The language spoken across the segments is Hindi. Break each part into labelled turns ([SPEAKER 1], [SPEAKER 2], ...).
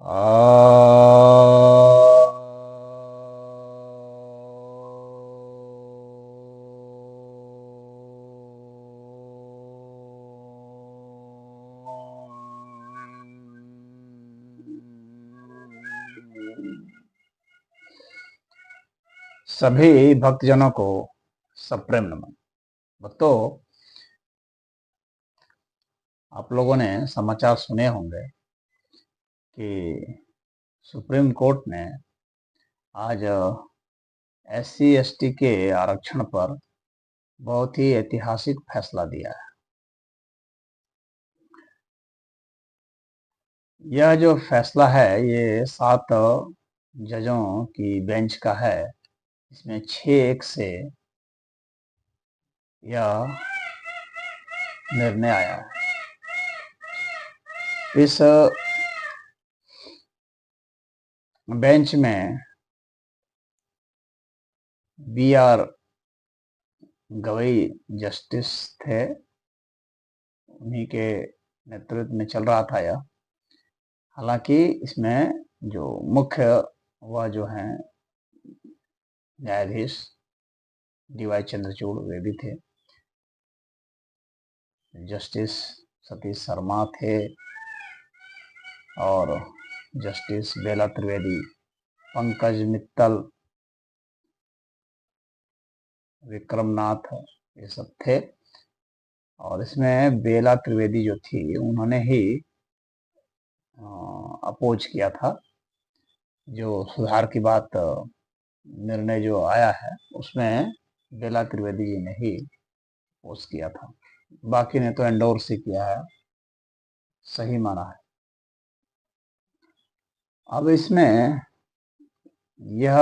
[SPEAKER 1] आ सभी भक्तजनों को सप्रेम नमन। भक्तों, आप लोगों ने समाचार सुने होंगे कि सुप्रीम कोर्ट ने आज SC ST के आरक्षण पर बहुत ही ऐतिहासिक फैसला दिया है। यह जो फैसला है ये 7 जजों की बेंच का है। इसमें 6-1 से यह निर्णय आया है। इस बेंच में BR गवई जस्टिस थे, उन्हीं के नेतृत्व में चल रहा था यह। हालांकि इसमें जो मुख्य वह जो हैं न्यायाधीश DY चंद्रचूड़ वे भी थे, जस्टिस सतीश शर्मा थे और जस्टिस बेला त्रिवेदी, पंकज मित्तल, विक्रमनाथ, ये सब थे। और इसमें बेला त्रिवेदी जो थी उन्होंने ही अपोज किया था। जो सुधार की बात निर्णय जो आया है उसमें बेला त्रिवेदी जी ने ही अपोज किया था, बाकी ने तो एंडोर्स ही किया है, सही माना है। अब इसमें यह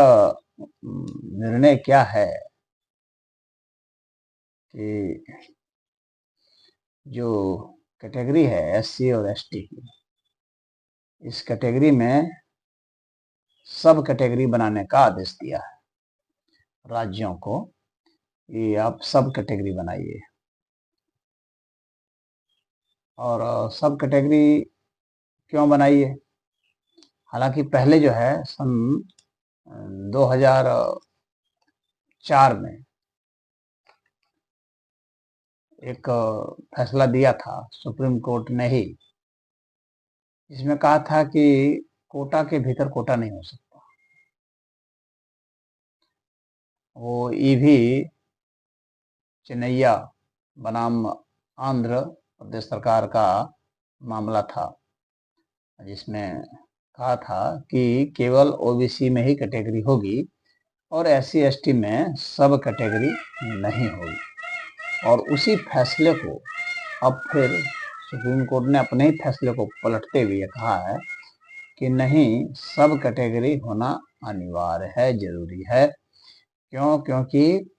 [SPEAKER 1] निर्णय क्या है कि जो कैटेगरी है SC और ST की, इस कैटेगरी में सब कैटेगरी बनाने का आदेश दिया है राज्यों को कि आप सब कैटेगरी बनाइए। और सब कैटेगरी क्यों बनाइए? हालांकि पहले जो है सन 2004 में एक फैसला दिया था सुप्रीम कोर्ट ने ही, इसमें कहा था कि कोटा के भीतर कोटा नहीं हो सकता। वो ईवी चिन्नैया बनाम आंध्र प्रदेश सरकार का मामला था, जिसमें कहा था कि केवल OBC में ही कैटेगरी होगी और SC ST में सब कैटेगरी नहीं होगी। और उसी फैसले को अब फिर सुप्रीम कोर्ट ने अपने ही फैसले को पलटते हुए कहा है कि नहीं, सब कैटेगरी होना अनिवार्य है, जरूरी है। क्यों? क्योंकि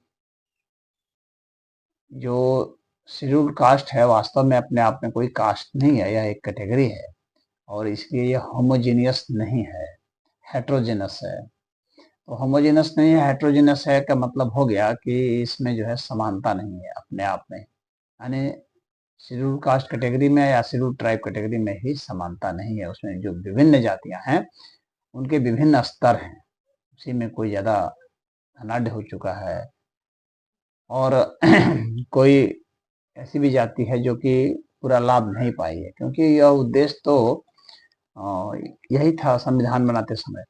[SPEAKER 1] जो शेड्यूल्ड कास्ट है वास्तव में अपने आप में कोई कास्ट नहीं है, यह एक कैटेगरी है और इसलिए यह होमोजीनियस नहीं है, हेट्रोजेनस है। तो होमोजेनस नहीं है, हेट्रोजेनस है का मतलब हो गया कि इसमें जो है समानता नहीं है अपने आप में, यानी शेड्यूल कास्ट कैटेगरी में या शेड्यूल ट्राइब कैटेगरी में ही समानता नहीं है। उसमें जो विभिन्न जातियां हैं उनके विभिन्न स्तर हैं, उसी में कोई ज़्यादा धनाढ़ हो चुका है और कोई ऐसी भी जाति है जो कि पूरा लाभ नहीं पाई है। क्योंकि यह उद्देश्य तो यही था संविधान बनाते समय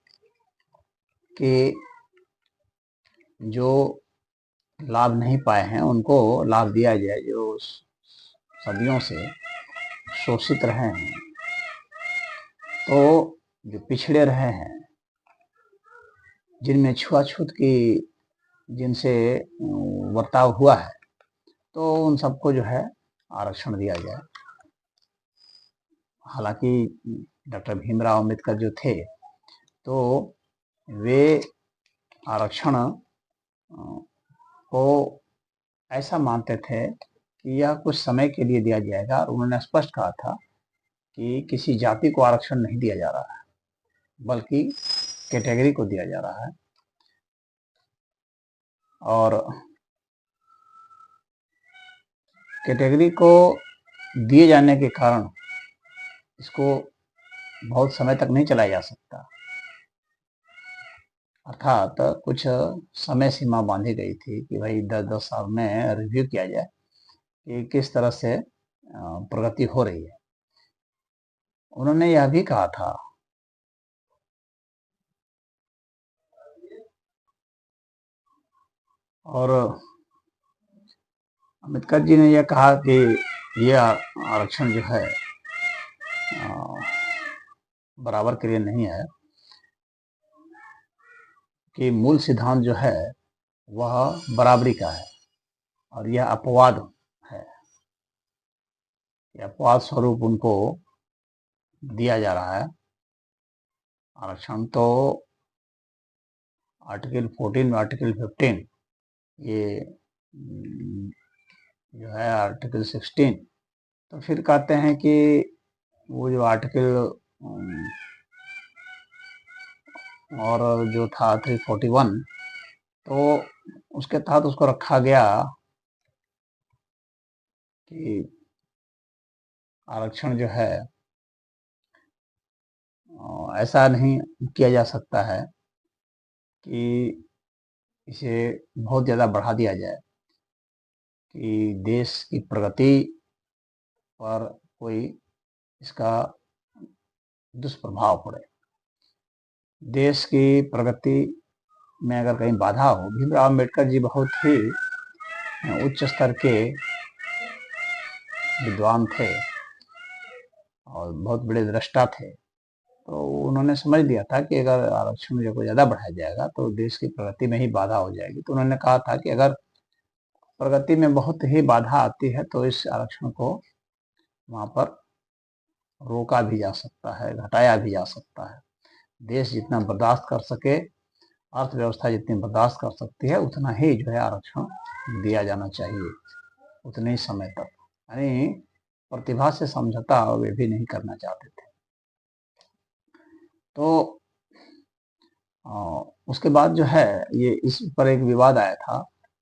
[SPEAKER 1] कि जो लाभ नहीं पाए हैं उनको लाभ दिया जाए, जो सदियों से शोषित रहे हैं, तो जो पिछड़े रहे हैं, जिनमें छुआछूत की जिनसे बर्ताव हुआ है, तो उन सबको जो है आरक्षण दिया जाए। हालांकि डॉक्टर भीमराव अम्बेडकर जो थे तो वे आरक्षण को ऐसा मानते थे कि यह कुछ समय के लिए दिया जाएगा और उन्होंने स्पष्ट कहा था कि किसी जाति को आरक्षण नहीं दिया जा रहा है बल्कि कैटेगरी को दिया जा रहा है। और कैटेगरी को दिए जाने के कारण इसको बहुत समय तक नहीं चलाया जा सकता, अर्थात कुछ समय सीमा बांधी गई थी कि भाई 10-10 साल में रिव्यू किया जाए कि किस तरह से प्रगति हो रही है। उन्होंने यह भी कहा था और अम्बेडकर जी ने यह कहा कि यह आरक्षण जो है बराबर के लिए नहीं है, कि मूल सिद्धांत जो है वह बराबरी का है और यह अपवाद है, यह अपवाद स्वरूप उनको दिया जा रहा है आरक्षण। तो आर्टिकल 14 और आर्टिकल 15 ये जो है आर्टिकल 16, तो फिर कहते हैं कि वो जो आर्टिकल और जो था 341, तो उसके तहत उसको रखा गया कि आरक्षण जो है ऐसा नहीं किया जा सकता है कि इसे बहुत ज़्यादा बढ़ा दिया जाए कि देश की प्रगति पर कोई इसका दुष्प्रभाव पड़े। देश की प्रगति में अगर कहीं बाधा हो, भीमराव अम्बेडकर जी बहुत ही उच्च स्तर के विद्वान थे और बहुत बड़े दृष्टा थे, तो उन्होंने समझ लिया था कि अगर आरक्षण को ज़्यादा बढ़ाया जाएगा तो देश की प्रगति में ही बाधा हो जाएगी। तो उन्होंने कहा था कि अगर प्रगति में बहुत ही बाधा आती है तो इस आरक्षण को वहाँ पर रोका भी जा सकता है, घटाया भी जा सकता है। देश जितना बर्दाश्त कर सके, अर्थव्यवस्था जितनी बर्दाश्त कर सकती है, उतना ही जो है आरक्षण दिया जाना चाहिए, उतने ही समय तक। यानी प्रतिभा से समझौता वे भी नहीं करना चाहते थे। तो उसके बाद जो है ये इस पर एक विवाद आया था,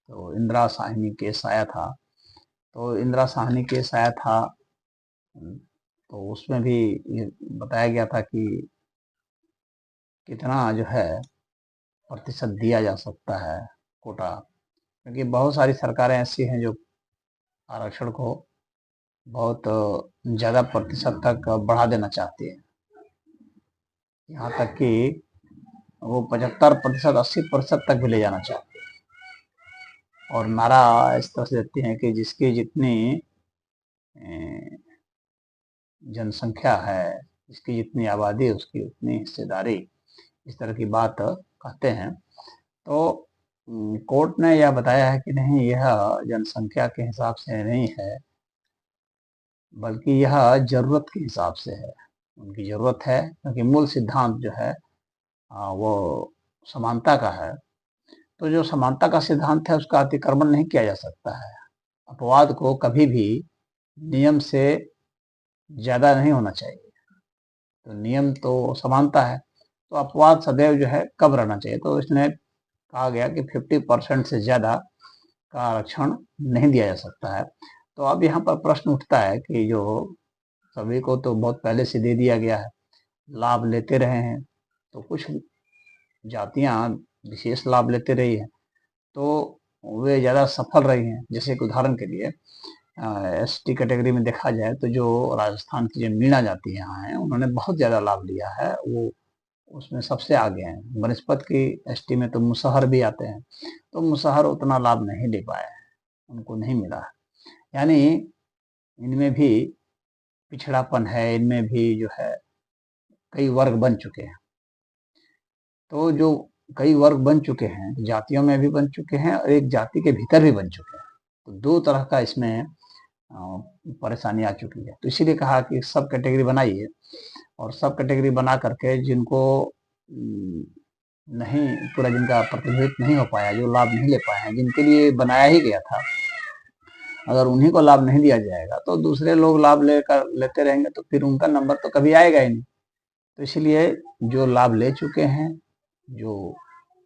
[SPEAKER 1] तो इंदिरा साहनी केस आया था। तो इंदिरा साहनी केस आया था, तो उसमें भी ये बताया गया था कि कितना जो है प्रतिशत दिया जा सकता है कोटा, क्योंकि बहुत सारी सरकारें ऐसी हैं जो आरक्षण को बहुत ज़्यादा प्रतिशत तक बढ़ा देना चाहती है, यहाँ तक कि वो 75%, 80% तक भी ले जाना चाहती है और नारा इस तरह से देती हैं कि जिसकी जितनी जनसंख्या है, जिसकी जितनी आबादी उसकी उतनी हिस्सेदारी, इस तरह की बात कहते हैं। तो कोर्ट ने यह बताया है कि नहीं, यह जनसंख्या के हिसाब से नहीं है, बल्कि यह जरूरत के हिसाब से है। उनकी जरूरत है क्योंकि मूल सिद्धांत जो है वो समानता का है। तो जो समानता का सिद्धांत है उसका अतिक्रमण नहीं किया जा सकता है। अपवाद को कभी भी नियम से ज्यादा नहीं होना चाहिए। तो नियम तो समानता है, तो अपवाद सदैव जो है कम रहना चाहिए। तो इसने कहा गया कि 50% से ज्यादा का आरक्षण नहीं दिया जा सकता है। तो अब यहाँ पर प्रश्न उठता है कि जो सभी को तो बहुत पहले से दे दिया गया है, लाभ लेते रहे हैं, तो कुछ जातियां विशेष लाभ लेते रही हैं तो वे ज़्यादा सफल रही हैं। जैसे एक उदाहरण के लिए एसटी कैटेगरी में देखा जाए तो जो राजस्थान की जो मीणा जाति यहाँ है, उन्होंने बहुत ज़्यादा लाभ लिया है, वो उसमें सबसे आगे हैं। बनस्पत की एसटी में तो मुसहर भी आते हैं, तो मुसहर उतना लाभ नहीं ले पाए हैं, उनको नहीं मिला है। यानी इनमें भी पिछड़ापन है, इनमें भी जो है कई वर्ग बन चुके हैं। तो जो कई वर्ग बन चुके हैं, जातियों में भी बन चुके हैं और एक जाति के भीतर भी बन चुके हैं, तो दो तरह का इसमें परेशानी आ चुकी है। तो इसीलिए कहा कि सब कैटेगरी बनाइए और सब कैटेगरी बना करके जिनको नहीं पूरा, जिनका प्रतिनिधित्व नहीं हो पाया, जो लाभ नहीं ले पाए हैं, जिनके लिए बनाया ही गया था, अगर उन्हीं को लाभ नहीं दिया जाएगा तो दूसरे लोग लाभ लेते रहेंगे, तो फिर उनका नंबर तो कभी आएगा ही नहीं। तो इसलिए जो लाभ ले चुके हैं, जो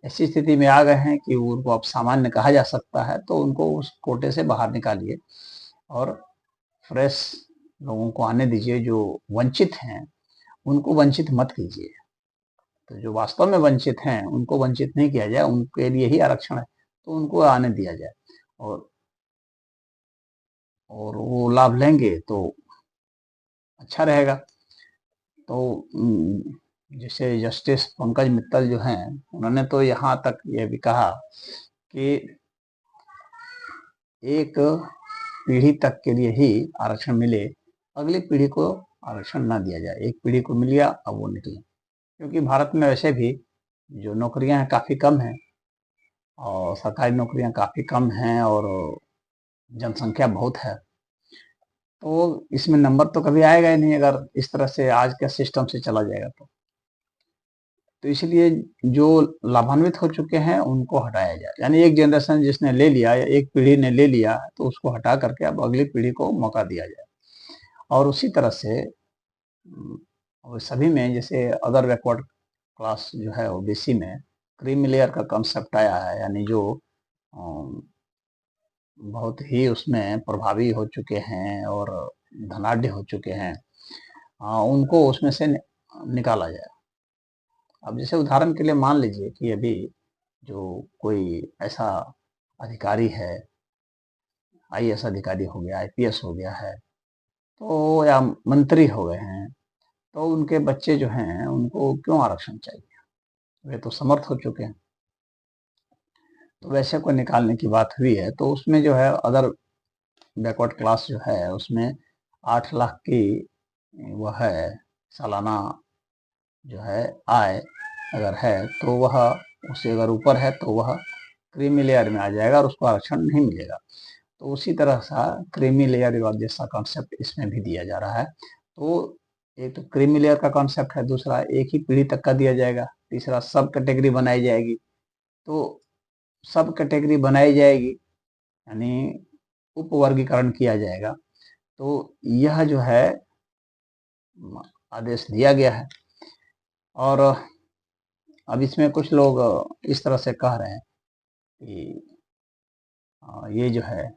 [SPEAKER 1] ऐसी स्थिति में आ गए हैं कि उनको अब सामान्य कहा जा सकता है, तो उनको उस कोटे से बाहर निकालिए और फ्रेश लोगों को आने दीजिए। जो वंचित हैं उनको वंचित मत कीजिए। तो जो वास्तव में वंचित हैं उनको वंचित नहीं किया जाए, उनके लिए ही आरक्षण है, तो उनको आने दिया जाए और वो लाभ लेंगे तो अच्छा रहेगा। तो जैसे जस्टिस पंकज मित्तल जो हैं, उन्होंने तो यहाँ तक ये भी कहा कि एक पीढ़ी तक के लिए ही आरक्षण मिले, अगली पीढ़ी को आरक्षण ना दिया जाए। एक पीढ़ी को मिल गया, अब वो निकले, क्योंकि भारत में वैसे भी जो नौकरियां हैं काफ़ी कम हैं और सरकारी नौकरियां काफ़ी कम हैं और जनसंख्या बहुत है, तो इसमें नंबर तो कभी आएगा ही नहीं अगर इस तरह से आज के सिस्टम से चला जाएगा तो इसलिए जो लाभान्वित हो चुके हैं उनको हटाया जाए। यानी एक जनरेशन जिसने ले लिया या एक पीढ़ी ने ले लिया तो उसको हटा करके अब अगली पीढ़ी को मौका दिया जाए। और उसी तरह से और सभी में जैसे अदर बैकवर्ड क्लास जो है ओबीसी में क्रीमी लेयर का कॉन्सेप्ट आया है, यानी जो बहुत ही उसमें प्रभावी हो चुके हैं और धनाढ़ हो चुके हैं, उनको उसमें से निकाला जाए। अब जैसे उदाहरण के लिए मान लीजिए कि अभी जो कोई ऐसा अधिकारी है, आईएएस अधिकारी हो गया, आईपीएस हो गया है, तो या मंत्री हो गए हैं, तो उनके बच्चे जो हैं उनको क्यों आरक्षण चाहिए? वे तो समर्थ हो चुके हैं। तो वैसे को निकालने की बात हुई है, तो उसमें जो है अदर बैकवर्ड क्लास जो है उसमें 8 लाख की वह है सालाना जो है आय अगर है तो वह उससे अगर ऊपर है तो वह क्रीमी लेयर में आ जाएगा और उसको आरक्षण नहीं मिलेगा। तो उसी तरह सा क्रीमी लेयर जैसा कॉन्सेप्ट इसमें भी दिया जा रहा है। तो एक तो क्रीमी लेयर का कॉन्सेप्ट है, दूसरा एक ही पीढ़ी तक का दिया जाएगा, तीसरा सब कैटेगरी बनाई जाएगी। तो सब कैटेगरी बनाई जाएगी यानी उपवर्गीकरण किया जाएगा। तो यह जो है आदेश दिया गया है और अब इसमें कुछ लोग इस तरह से कह रहे हैं कि ये जो है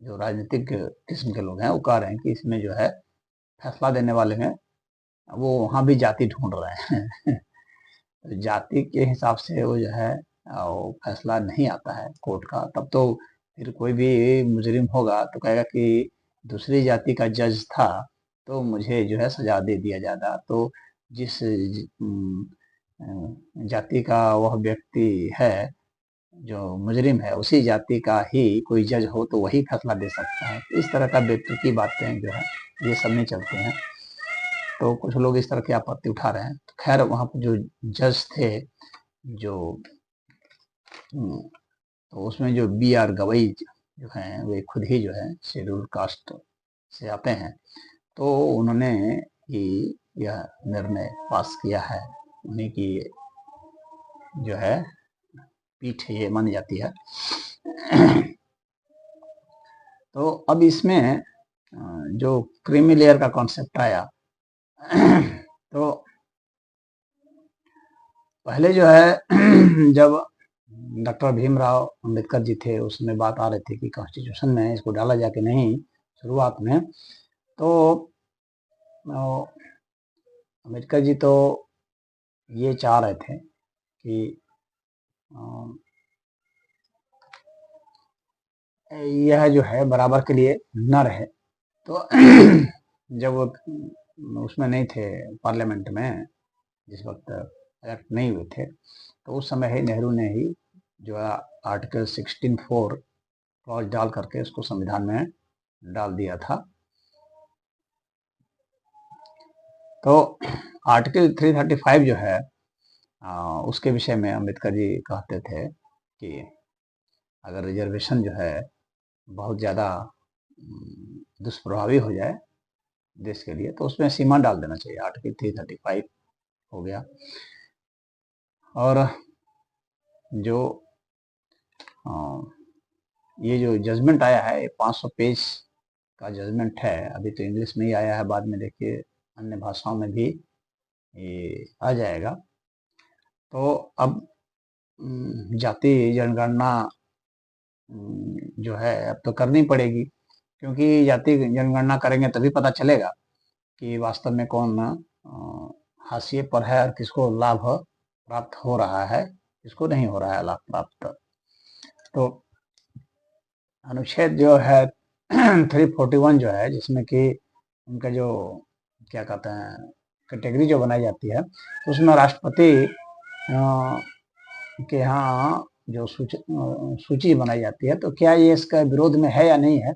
[SPEAKER 1] जो राजनीतिक किस्म के लोग हैं वो कह रहे हैं कि इसमें जो है फैसला देने वाले हैं वो वहाँ भी जाति ढूंढ रहे हैं जाति के हिसाब से वो जो है वो फैसला नहीं आता है कोर्ट का, तब तो फिर कोई भी मुजरिम होगा तो कहेगा कि दूसरी जाति का जज था तो मुझे जो है सजा दे दिया जाता। तो जिस जाति का वह व्यक्ति है जो मुजरिम है उसी जाति का ही कोई जज हो तो वही फैसला दे सकता है। इस तरह का बेतुकी बातें जो है ये सब नहीं चलते हैं, तो कुछ लोग इस तरह की आपत्ति उठा रहे हैं। तो खैर वहाँ पर जो जज थे जो तो उसमें जो बी आर गवई जो हैं वे खुद ही जो है शेड्यूल कास्ट से आते हैं, तो उन्होंने ही यह निर्णय पास किया है, उन्हीं की जो है पीठ ये मानी जाती है। तो अब इसमें जो क्रीमी लेयर का कॉन्सेप्ट आया तो पहले जो है जब डॉक्टर भीमराव अंबेडकर जी थे उसमें बात आ रही थी कि कॉन्स्टिट्यूशन में इसको डाला जाके नहीं, शुरुआत में तो अंबेडकर जी तो ये चाह रहे थे कि यह जो है बराबर के लिए न रहे। तो जब उसमें नहीं थे पार्लियामेंट में, जिस वक्त इलेक्ट नहीं हुए थे, तो उस समय ही नेहरू ने ही जो है आर्टिकल 16(4) क्लॉज डाल करके उसको संविधान में डाल दिया था। तो आर्टिकल 335 जो है उसके विषय में अंबेडकर जी कहते थे कि अगर रिजर्वेशन जो है बहुत ज़्यादा दुष्प्रभावी हो जाए देश के लिए तो उसमें सीमा डाल देना चाहिए। आर्टिकल 335 हो गया। और जो ये जो जजमेंट आया है ये 500 पेज का जजमेंट है। अभी तो इंग्लिश में ही आया है, बाद में देखिए अन्य भाषाओं में भी ये आ जाएगा। तो अब जाति जनगणना जो है अब तो करनी पड़ेगी, क्योंकि जाति जनगणना करेंगे तभी पता चलेगा कि वास्तव में कौन हाशिए पर है और किसको लाभ प्राप्त हो रहा है, किसको नहीं हो रहा है लाभ प्राप्त। तो अनुच्छेद जो है 341 जो है, जिसमें कि उनका जो क्या कहते हैं कैटेगरी जो बनाई जाती है, तो उसमें राष्ट्रपति के यहाँ जो सूची बनाई जाती है, तो क्या ये इसका विरोध में है या नहीं है,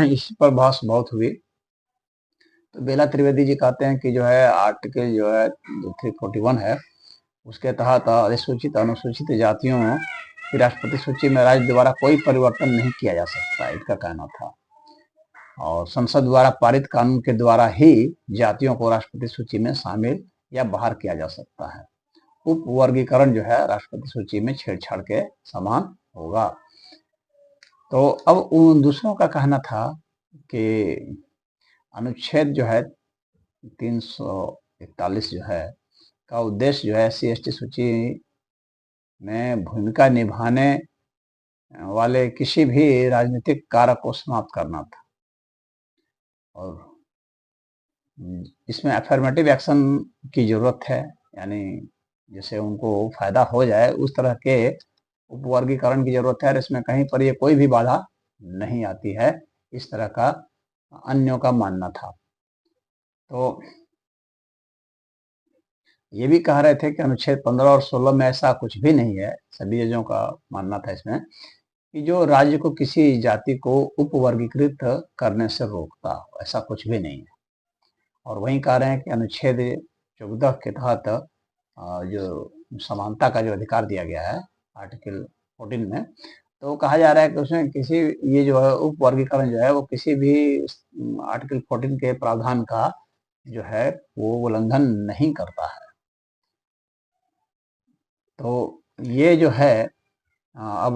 [SPEAKER 1] इस पर बहस बहुत हुई। तो बेला त्रिवेदी जी कहते हैं कि जो है आर्टिकल जो है 341 है, उसके तहत अधिसूचित अनुसूचित जातियों की राष्ट्रपति सूची में राज्य द्वारा कोई परिवर्तन नहीं किया जा सकता, इनका कहना था। और संसद द्वारा पारित कानून के द्वारा ही जातियों को राष्ट्रपति सूची में शामिल या बाहर किया जा सकता है। उप वर्गीकरण जो है राष्ट्रपति सूची में छेड़छाड़ के समान होगा। तो अब उन दूसरों का कहना था कि अनुच्छेद जो है 341 जो है का उद्देश्य जो है SC/ST सूची में भूमिका निभाने वाले किसी भी राजनीतिक कारक को समाप्त करना था, और इसमें अफर्मेटिव एक्शन की जरूरत है, यानी जैसे उनको फायदा हो जाए उस तरह के उपवर्गीकरण की जरूरत है, और इसमें कहीं पर ये कोई भी बाधा नहीं आती है, इस तरह का अन्यों का मानना था। तो ये भी कह रहे थे कि अनुच्छेद 15 और 16 में ऐसा कुछ भी नहीं है, सभी जजों का मानना था इसमें, कि जो राज्य को किसी जाति को उपवर्गीकृत करने से रोकता हो, ऐसा कुछ भी नहीं है। और वहीं कह रहे हैं कि अनुच्छेद 14 के तहत जो समानता का जो अधिकार दिया गया है आर्टिकल 14 में, तो कहा जा रहा है कि उसमें किसी ये जो है उपवर्गीकरण जो है वो किसी भी आर्टिकल 14 के प्रावधान का जो है वो उल्लंघन नहीं करता है। तो ये जो है अब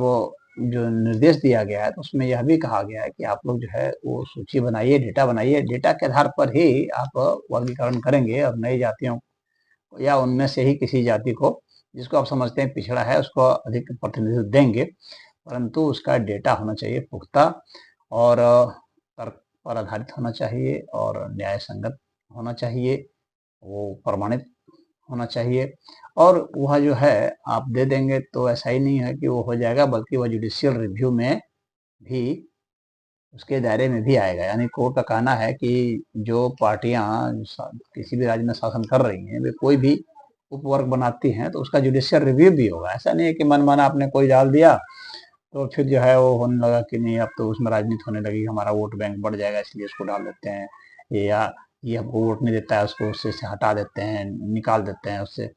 [SPEAKER 1] जो निर्देश दिया गया है, तो उसमें यह भी कहा गया है कि आप लोग जो है वो सूची बनाइए, डेटा बनाइए, डेटा के आधार पर ही आप वर्गीकरण करेंगे और नई जातियों या उनमें से ही किसी जाति को जिसको आप समझते हैं पिछड़ा है उसको अधिक प्रतिनिधित्व देंगे, परंतु उसका डेटा होना चाहिए पुख्ता और तर्क पर आधारित होना चाहिए और न्याय संगत होना चाहिए, वो प्रमाणित होना चाहिए। और वह जो है आप दे देंगे तो ऐसा ही नहीं है कि वो हो जाएगा, बल्कि वह जुडिशियल रिव्यू में भी उसके दायरे में भी आएगा। यानी कोर्ट का कहना है कि जो पार्टियां किसी भी राज्य में शासन कर रही हैं वे कोई भी उपवर्ग बनाती हैं तो उसका जुडिशियल रिव्यू भी होगा। ऐसा नहीं है कि मनमाना आपने कोई डाल दिया तो फिर जो है वो होने लगा कि नहीं अब तो उसमें राजनीति होने लगी, हमारा वोट बैंक बढ़ जाएगा इसलिए उसको डाल देते हैं, या ये हमको वोट नहीं देता है उसको उससे से हटा देते हैं, निकाल देते हैं उससे।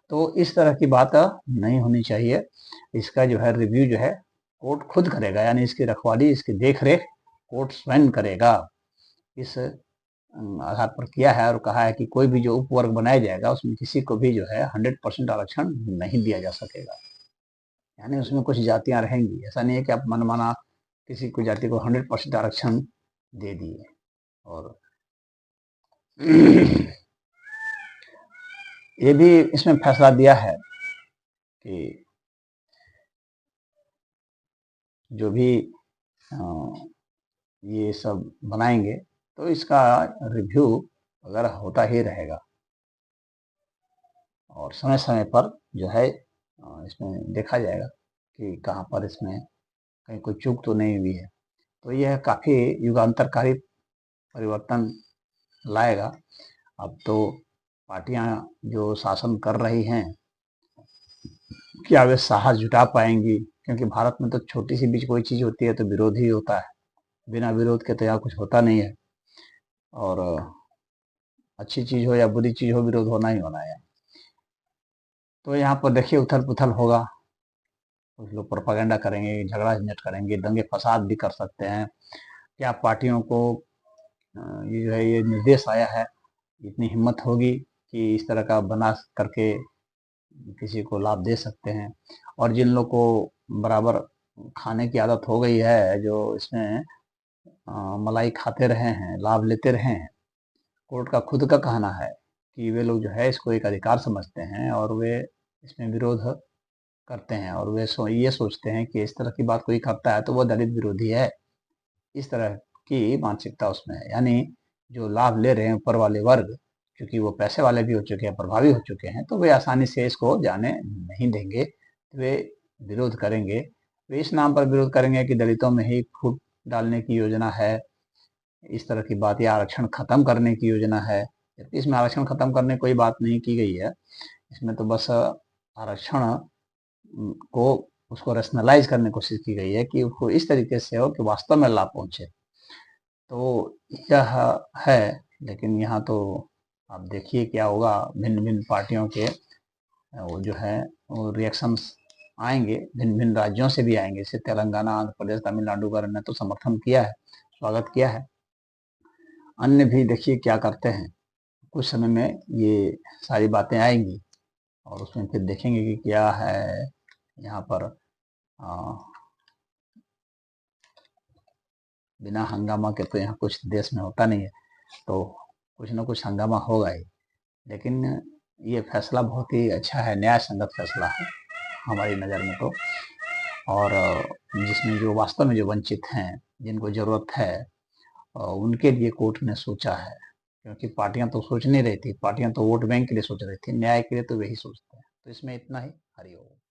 [SPEAKER 1] तो इस तरह की बात नहीं होनी चाहिए। इसका जो है रिव्यू जो है कोर्ट खुद करेगा, यानी इसकी रखवाली इसकी देख रेख कोर्ट स्वयं करेगा। इस आधार पर किया है और कहा है कि कोई भी जो उपवर्ग बनाया जाएगा उसमें किसी को भी जो है 100% आरक्षण नहीं दिया जा सकेगा, यानी उसमें कुछ जातियां रहेंगी। ऐसा नहीं है कि आप मनमाना किसी को जाति को 100% आरक्षण दे दिए। और ये भी इसमें फैसला दिया है कि जो भी ये सब बनाएंगे तो इसका रिव्यू वगैरह होता ही रहेगा और समय समय पर जो है इसमें देखा जाएगा कि कहाँ पर इसमें कहीं कोई चूक तो नहीं हुई है। तो यह काफ़ी युगांतरकारी परिवर्तन लाएगा। अब तो पार्टियां जो शासन कर रही हैं क्या वे साहस जुटा पाएंगी, क्योंकि भारत में तो छोटी सी भी कोई चीज़ होती है तो विरोध ही होता है, बिना विरोध के तो यहाँ कुछ होता नहीं है। और अच्छी चीज़ हो या बुरी चीज़ हो विरोध होना ही होना है। तो यहाँ पर देखिए उथल पुथल होगा, कुछ लोग प्रोपागेंडा करेंगे, झगड़ा झंझट करेंगे, दंगे फसाद भी कर सकते हैं। क्या पार्टियों को ये जो है ये निर्देश आया है, इतनी हिम्मत होगी कि इस तरह का बना करके किसी को लाभ दे सकते हैं। और जिन लोग को बराबर खाने की आदत हो गई है, जो इसमें मलाई खाते रहे हैं, लाभ लेते रहे हैं, कोर्ट का खुद का कहना है कि वे लोग जो है इसको एक अधिकार समझते हैं और वे इसमें विरोध करते हैं और वे ये सोचते हैं कि इस तरह की बात कोई करता है तो वह दलित विरोधी है। इस तरह की मानसिकता उसमें है। यानी जो लाभ ले रहे हैं ऊपर वाले वर्ग, क्योंकि वो पैसे वाले भी हो चुके हैं, प्रभावी हो चुके हैं, तो वे आसानी से इसको जाने नहीं देंगे, वे विरोध करेंगे। वे इस नाम पर विरोध करेंगे कि दलितों में ही फूट डालने की योजना है, इस तरह की बात, या आरक्षण खत्म करने की योजना है। इसमें आरक्षण खत्म करने की कोई बात नहीं की गई है, इसमें तो बस आरक्षण को उसको रैशनलाइज करने की कोशिश की गई है कि उसको इस तरीके से हो कि वास्तव में लाभ पहुंचे। तो यह है, लेकिन यहाँ तो आप देखिए क्या होगा, भिन्न भिन्न पार्टियों के वो जो है वो रिएक्शंस आएंगे, भिन्न भिन्न राज्यों से भी आएंगे। जैसे तेलंगाना, आंध्र प्रदेश, तमिलनाडु का ने तो समर्थन किया है, स्वागत किया है। अन्य भी देखिए क्या करते हैं। कुछ समय में ये सारी बातें आएंगी और उसमें फिर देखेंगे कि क्या है यहाँ पर। बिना हंगामा के तो यहाँ कुछ देश में होता नहीं है, तो कुछ ना कुछ हंगामा होगा ही। लेकिन ये फैसला बहुत ही अच्छा है, न्याय संगत फैसला है हमारी नज़र में तो। और जिसमें जो वास्तव में जो वंचित हैं, जिनको ज़रूरत है, उनके लिए कोर्ट ने सोचा है। क्योंकि पार्टियां तो सोच नहीं रही थी, पार्टियां तो वोट बैंक के लिए सोच रही थी, न्याय के लिए तो वही सोचते हैं। तो इसमें इतना ही। हरिओम।